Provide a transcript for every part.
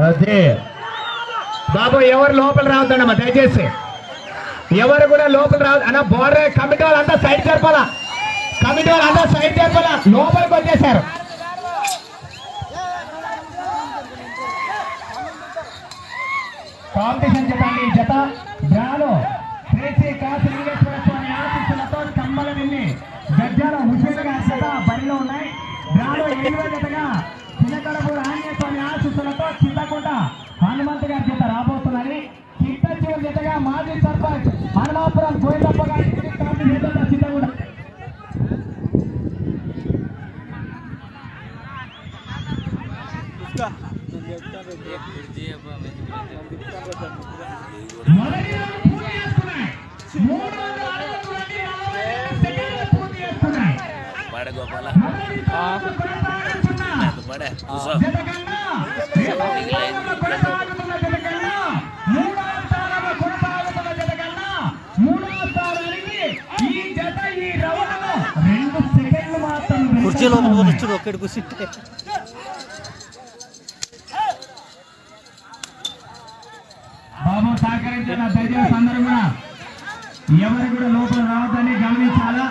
అదే బాబు ఎవరు లోపల రావద్దమ్మా దయచేసి ఎవరు కూడా లోపల రావద్దు అన్న బోర్డర్ కమిటీ వాళ్ళంతా సైడ్ జరపాలా కమిటీ వాళ్ళంతా సైడ్ జరపాలా లోపలికి వచ్చేసారు కాంపిటీషన్ చెప్పండి ఈ జత డ్రాలో శ్రీ కాశీ లింగేశ్వర స్వామి ఆశీస్సులతో కమ్మల నిన్ని గజ్జాల హుషేన్ గారి జత బరిలో ఉన్నాయి డ్రాలో 7వ జతగా చిన్నకడపూరు ఆంజనేయ స్వామి ఆశీస్సులతో చింతకుంట హనుమంతు గారి జత రాబోతున్నది చిట్ట చివరి జతగా మాజీ సర్పంచ్ హనుమాపురం గోవిందప్ప గారి చింతకుంట కుర్చీలో కూర్చుడు ఒక్కడి కూర్చుంటే బాబు సహకరించిన దయచేసి అందరూ కూడా ఎవరు కూడా లోపల రావద్దని గమనించాలా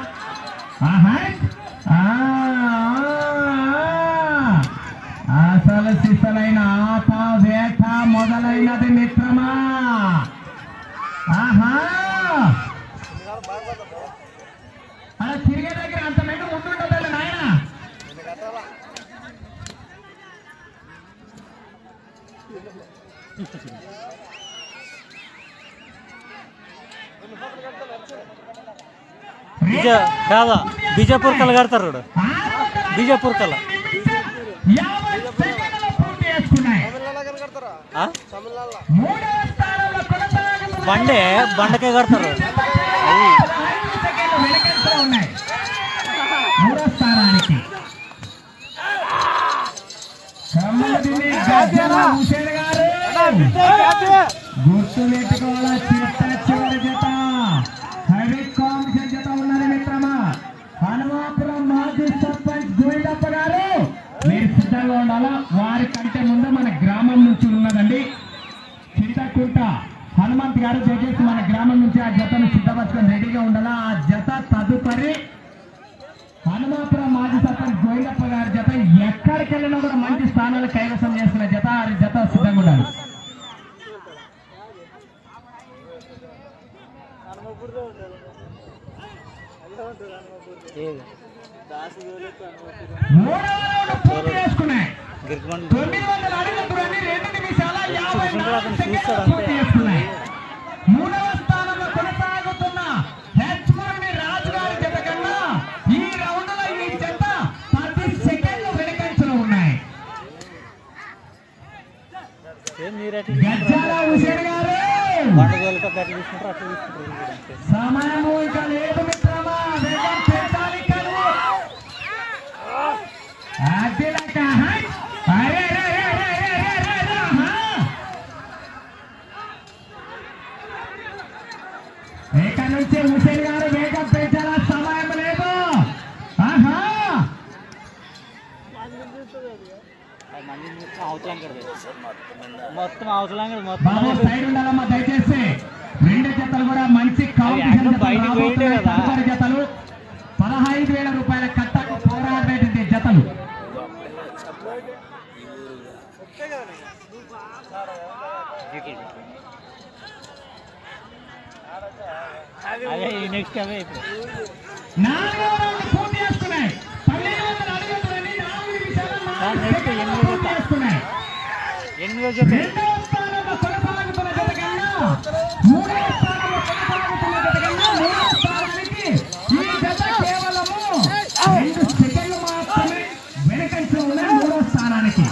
అసలు సిసలైన ఆట వేట మొదలైనది మిత్రమా అలా తిరిగే దగ్గర అంత మెండు ముందుంటుందండి నాయన కాదా బీజాపూర్ కల కడతారు బీజాపూర్ కల బండకే కడతారు మూడో స్థానానికి గుర్తు పెట్టుకోవాలా చిట్ట చివరి జత హరి కాంపిటీషన్ జత ఉన్నది మిత్రమా హనుమాపురం మాజీ సర్పంచ్ గోవిందప్ప గారు మీరు సిద్ధంగా ఉండాలా వారి కంటే ముందు మన గ్రామం నుంచి ఉన్నదండి చింతకుంట హనుమంత్ గారు దయచేసి మన గ్రామం నుంచి ఆ జతను సిద్ధపరచుకొని రెడీగా ఉండాలా ఆ జత తదుపరి హనుమాపురం మాజీ సర్పంచ్ గోవిందప్ప గారి జత ఎక్కడికి వెళ్ళినా కూడా మంచి స్థానాలు కైవసం చేస్తున్న జత ఆ జత సిద్ధంగా ఉండాలి పూర్తి చేసుకున్నాయి 900 అడుగుల దూరాన్ని 2 నిమిషాల 54 సెకండ్లు పూర్తి చేసుకున్నాయి మూడవ స్థానంలో కొనసాగుతున్న హెచ్మూర్ని రాజు గారి జత కన్నా ఈ రౌండ్ లో ఈ జత 10 సెకండ్లు వెనుకంచలో ఉన్నాయి గజ్జాల హుసేన్ గారు సమయము ఇక లేదు మిత్రమా వేగం పెంచాలి కలువు ఇక్కడ నుంచి హుసేన్ గారు వేగం పెంచాల సమయం లేదు మొత్తం అవసరం బాబు సైడ్ ఉండాలమ్మా దయచేసి 2 జతలు కూడా మంచి కాంపిటీషన్ జతలు 15,000 రూపాయల కట్టకు పోరాడేటువంటి జతలు నెక్స్ట్ అవే ఇప్పుడు 4వ రౌండ్ పూర్తి చేసుకున్నాయి 1200 అడుగులని 4 నిమిషాల 4 సెకండ్లు పూర్తి చేసుకున్నాయి 8వ జత రెండవ స్థానంలో కొనసాగుతున్న జత కన్నా మూడవ స్థానంలో కొనసాగుతున్న జత కన్నా మూడవ స్థానానికి ఈ జత కేవలము 2 సెకండ్లు మాత్రమే వెనకంచు ఉన్నాయి మూడవ స్థానానికి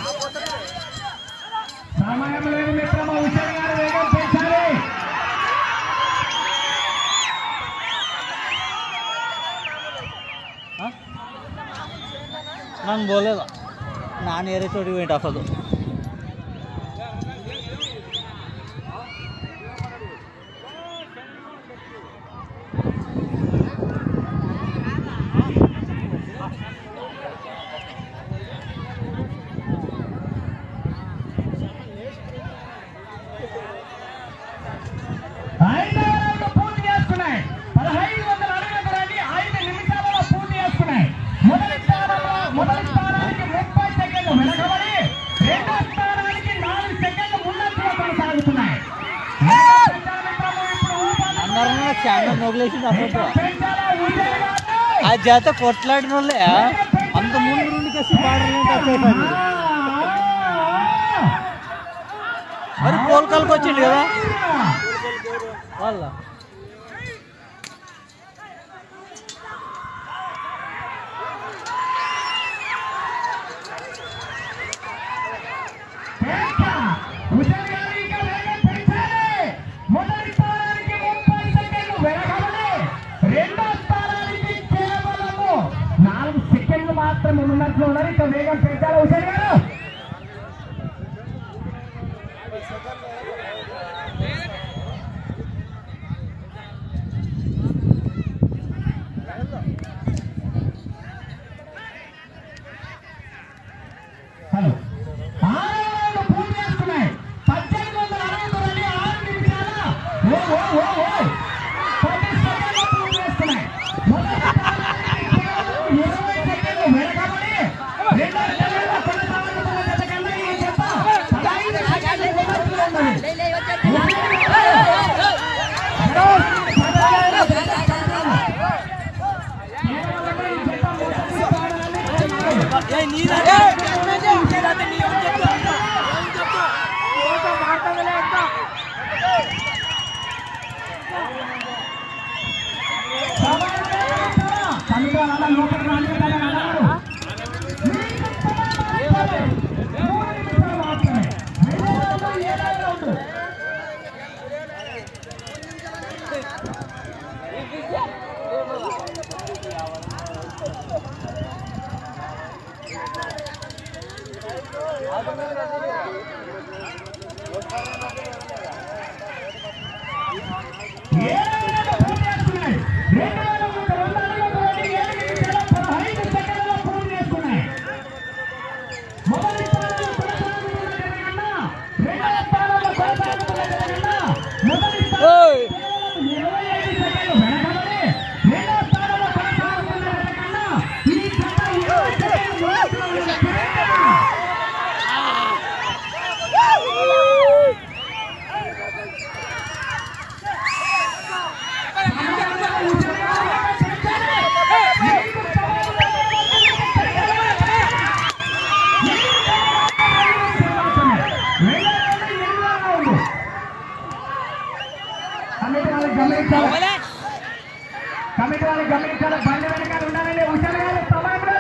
సమయం లేదు మిత్రమా హుసేన్ గారు వేగం పెంచాలి ನಾನು ಬೋಲೇದ ನಾನು ಏರೇ ಚೋಟಿ ವೇಟ್ ಹಾಕೋದು చాలా నొగలేసింది అసలు పెంచాల ఉదయ్ గారు. ఆ చేత కొట్లాడిన వాళ్ళే అంత ముందు నుండి కసి బాడలు మరి కోల్కల్కి వచ్చిండు కదా వాళ్ళ ఉదయ్ గారు ఇంకా వేగం పెంచాలి. మొదటి స్థానానికి 30 సెకండ్లు వెనకబడి రెండో స్థానానికి కేవలము 4 సెకండ్లు మాత్రమే ఉన్నట్లు ఉన్నారు. ఇంకా వేగం పెంచాలి ఉదయ్ గారు. హలో 6 పూర్తి చేసుకున్నాయి. 1869 6 నిమిషాల 10 సెకండ్లు పూర్తి చేసుకున్నాయి. మొదటి స్థానానికి కేవలం 20 సెకండ్లు వెనకబడి రెండో స్థానంలో కొనసాగుతున్న జత కన్నా ఈ జత 15 సెకండ్లు ముందంజలో ఉన్నది. కమిటీ వాళ్ళకి గమనించాలి. బండి వెనకాల ఉండాలండి. హుషారు గారు సమయం లేదు.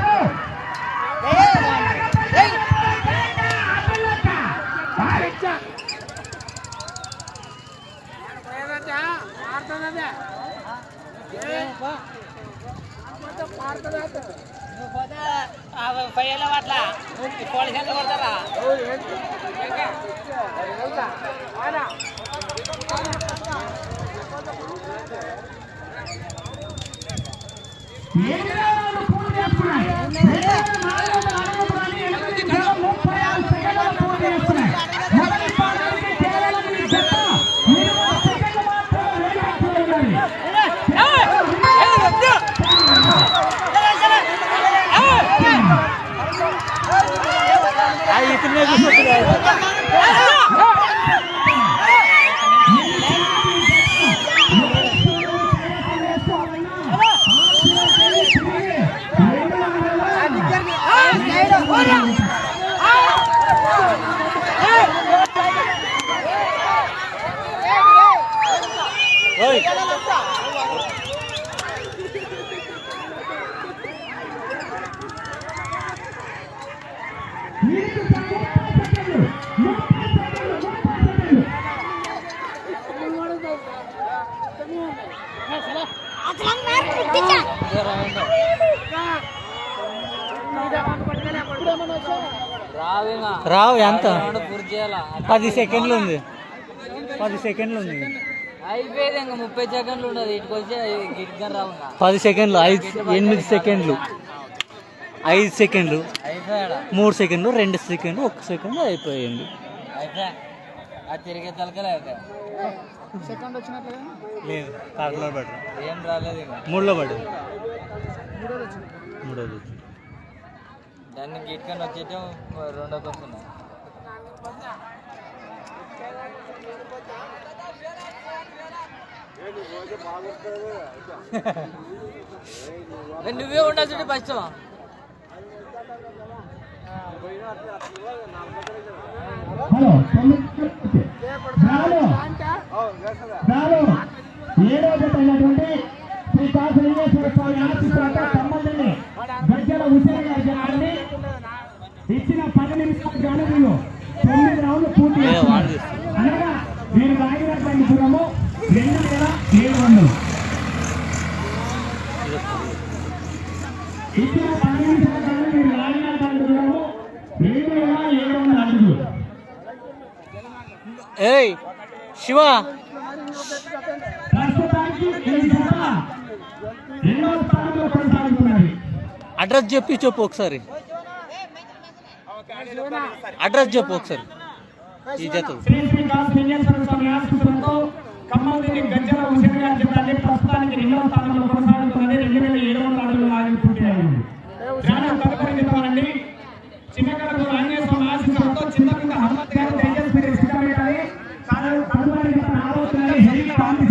రావు ఎంత 10 సెకండ్లు ఉంది. 10 సెకండ్లు ఉంది. అయిపోయేది ఇంకా 30 సెకండ్లు ఉండదు. ఇటుకు వచ్చి గిడ్గా రావు 10 సెకండ్లు 8 సెకండ్లు 5 సెకండ్లు 3 సెకండ్లు 2 సెకండ్లు 1 సెకండ్ అయిపోయింది. అయిపోయా అది తిరిగే తలకలే సెకండ్ వచ్చినట్టు లేదు థర్డ్లో పడ్డా ఏం రాలేదు ఇంకా 3లో పడ్డా మూడోది వచ్చింది. 3వ వచ్చింది. దాన్ని గిట్కని వచ్చేటం రెండోకి వస్తున్నాయి. నువ్వే ఉండాల్సి ఫస్ట్ హలో ఏడో జత అయినటువంటి శ్రీ కాశీశ్వర స్వామి ఆశీస్సులతో సంబంధించి గజ్జల హుసేన్ గారి జనాన్ని ఇచ్చిన 10 నిమిషాలు గాను వీళ్ళు 9 రౌండ్లు పూర్తి చేస్తున్నారు. అనగా వీరు లాగినటువంటి దూరము 2700. ఇచ్చిన 10 నిమిషాలు గాను వీరు లాగినటువంటి దూరము 2700 అడుగులు. ఏయ్ శివ ప్రస్తుతానికి ఈ జత రెండో స్థానంలో కొనసాగుతున్నది. అడ్రస్ చెప్పు ఒకసారి అడ్రస్ చెప్పు ఒకసారి ఈ జత శ్రీ శ్రీ కాశీశ్వర స్వామి ఆశీస్సులతో ఖమ్మం జిల్లా గజ్జల హుసేన్ గారి జత ప్రస్తుతానికి రెండో స్థానంలో కొనసాగుతున్నది. 2700 అడుగులు లాగి పూర్తి అయింది. తదుపరి చెప్తానండి చిన్నకడకు ఆంజనేయ స్వామి ఆశీస్సులతో చిన్నకుంట హనుమత్ గారు తేజస్వి సిద్ధమయ్యాలి. తదుపరి జత రాబోతున్నది హెవీ కాంపిటీషన్.